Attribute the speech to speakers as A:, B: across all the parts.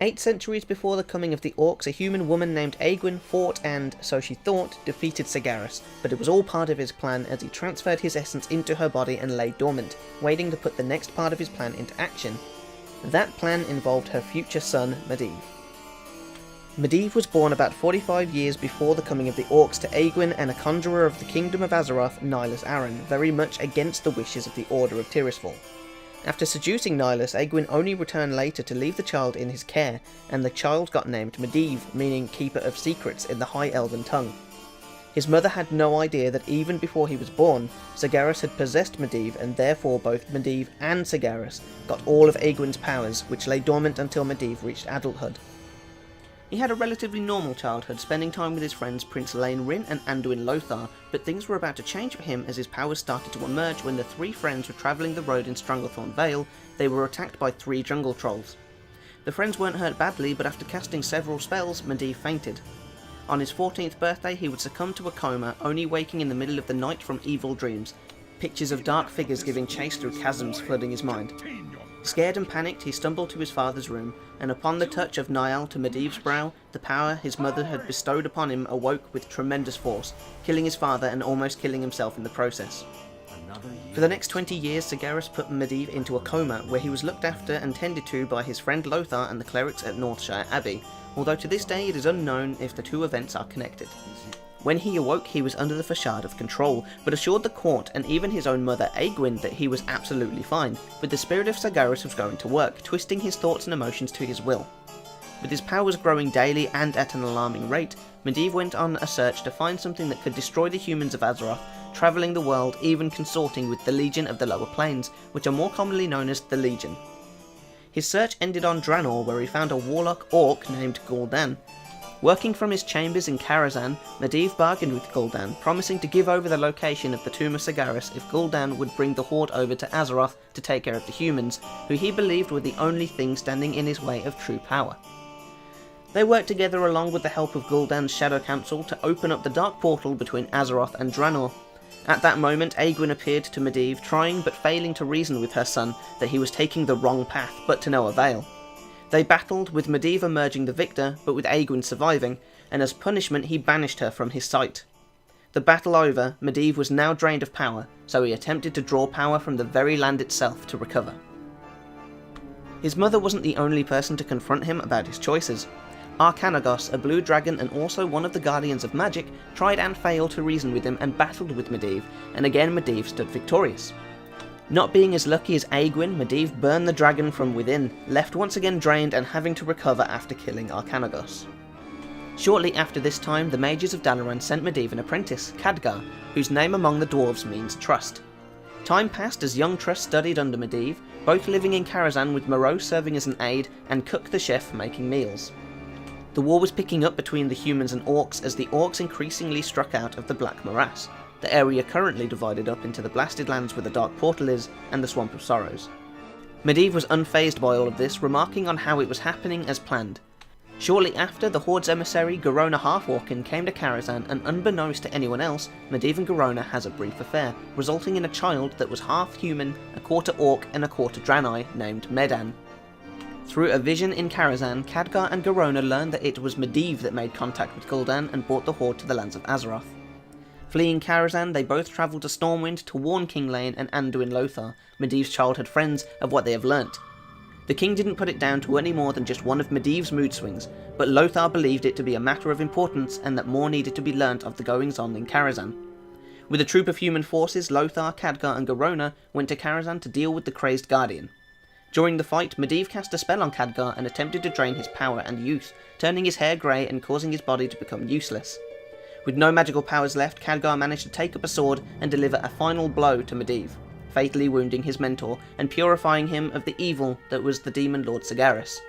A: 8 centuries before the coming of the orcs, a human woman named Aegwyn fought and, so she thought, defeated Sagaris, but it was all part of his plan as he transferred his essence into her body and lay dormant, waiting to put the next part of his plan into action. That plan involved her future son, Medivh. Medivh was born about 45 years before the coming of the orcs to Aegwyn and a conjurer of the kingdom of Azeroth, Nihilus Aran, very much against the wishes of the Order of Tirisfal. After seducing Nihilus, Aegwyn only returned later to leave the child in his care, and the child got named Medivh, meaning Keeper of Secrets in the High Elven tongue. His mother had no idea that even before he was born, Sagaris had possessed Medivh, and therefore both Medivh and Sagaris got all of Aegwyn's powers, which lay dormant until Medivh reached adulthood. He had a relatively normal childhood, spending time with his friends Prince Lane Rin and Anduin Lothar, but things were about to change for him as his powers started to emerge when the 3 friends were travelling the road in Stranglethorn Vale. They were attacked by 3 jungle trolls. The friends weren't hurt badly, but after casting several spells, Medivh fainted. On his 14th birthday he would succumb to a coma, only waking in the middle of the night from evil dreams, pictures of dark figures giving chase through chasms flooding his mind. Scared and panicked, he stumbled to his father's room, and upon the touch of Niall to Medivh's brow, the power his mother had bestowed upon him awoke with tremendous force, killing his father and almost killing himself in the process. For the next 20 years, Sagaris put Medivh into a coma, where he was looked after and tended to by his friend Lothar and the clerics at Northshire Abbey, although to this day it is unknown if the 2 events are connected. When he awoke, he was under the facade of control, but assured the court and even his own mother Aegwyn that he was absolutely fine, but the spirit of Sagaris was going to work, twisting his thoughts and emotions to his will. With his powers growing daily and at an alarming rate, Medivh went on a search to find something that could destroy the humans of Azeroth, travelling the world, even consorting with the Legion of the Lower Planes, which are more commonly known as the Legion. His search ended on Draenor, where he found a warlock orc named Gul'dan. Working from his chambers in Karazhan, Medivh bargained with Gul'dan, promising to give over the location of the Tomb of Sagaris if Gul'dan would bring the Horde over to Azeroth to take care of the humans, who he believed were the only thing standing in his way of true power. They worked together along with the help of Gul'dan's Shadow Council to open up the dark portal between Azeroth and Draenor. At that moment, Aegwyn appeared to Medivh, trying but failing to reason with her son that he was taking the wrong path, but to no avail. They battled, with Medivh emerging the victor, but with Aegwyn surviving, and as punishment he banished her from his sight. The battle over, Medivh was now drained of power, so he attempted to draw power from the very land itself to recover. His mother wasn't the only person to confront him about his choices. Arcanagos, a blue dragon and also one of the Guardians of Magic, tried and failed to reason with him and battled with Medivh, and again Medivh stood victorious. Not being as lucky as Aegwyn, Medivh burned the dragon from within, left once again drained and having to recover after killing Arcanagos. Shortly after this time, the mages of Dalaran sent Medivh an apprentice, Khadgar, whose name among the dwarves means trust. Time passed as young Trust studied under Medivh, both living in Karazhan with Moreau serving as an aide and Cook the chef making meals. The war was picking up between the humans and orcs as the orcs increasingly struck out of the Black Morass, the area currently divided up into the Blasted Lands where the Dark Portal is, and the Swamp of Sorrows. Medivh was unfazed by all of this, remarking on how it was happening as planned. Shortly after, the Horde's emissary, Garona Halfwalken, came to Karazhan, and unbeknownst to anyone else, Medivh and Garona has a brief affair, resulting in a child that was half human, a quarter orc and a quarter Draenei, named Medan. Through a vision in Karazhan, Khadgar and Garona learned that it was Medivh that made contact with Gul'dan and brought the Horde to the lands of Azeroth. Fleeing Karazhan, they both travelled to Stormwind to warn King Lane and Anduin Lothar, Medivh's childhood friends, of what they have learnt. The king didn't put it down to any more than just one of Medivh's mood swings, but Lothar believed it to be a matter of importance and that more needed to be learnt of the goings-on in Karazhan. With a troop of human forces, Lothar, Khadgar and Garona went to Karazhan to deal with the crazed Guardian. During the fight, Medivh cast a spell on Khadgar and attempted to drain his power and youth, turning his hair grey and causing his body to become useless. With no magical powers left, Khadgar managed to take up a sword and deliver a final blow to Medivh, fatally wounding his mentor and purifying him of the evil that was the Demon Lord Sagaris.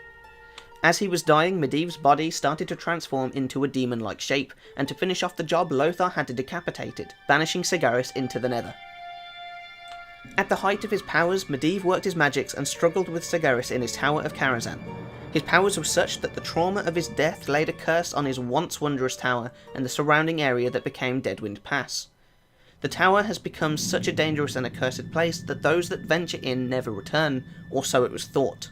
A: As he was dying, Medivh's body started to transform into a demon-like shape, and to finish off the job, Lothar had to decapitate it, banishing Sagaris into the Nether. At the height of his powers, Medivh worked his magics and struggled with Sagaris in his Tower of Karazhan. His powers were such that the trauma of his death laid a curse on his once wondrous tower and the surrounding area that became Deadwind Pass. The tower has become such a dangerous and accursed place that those that venture in never return, or so it was thought.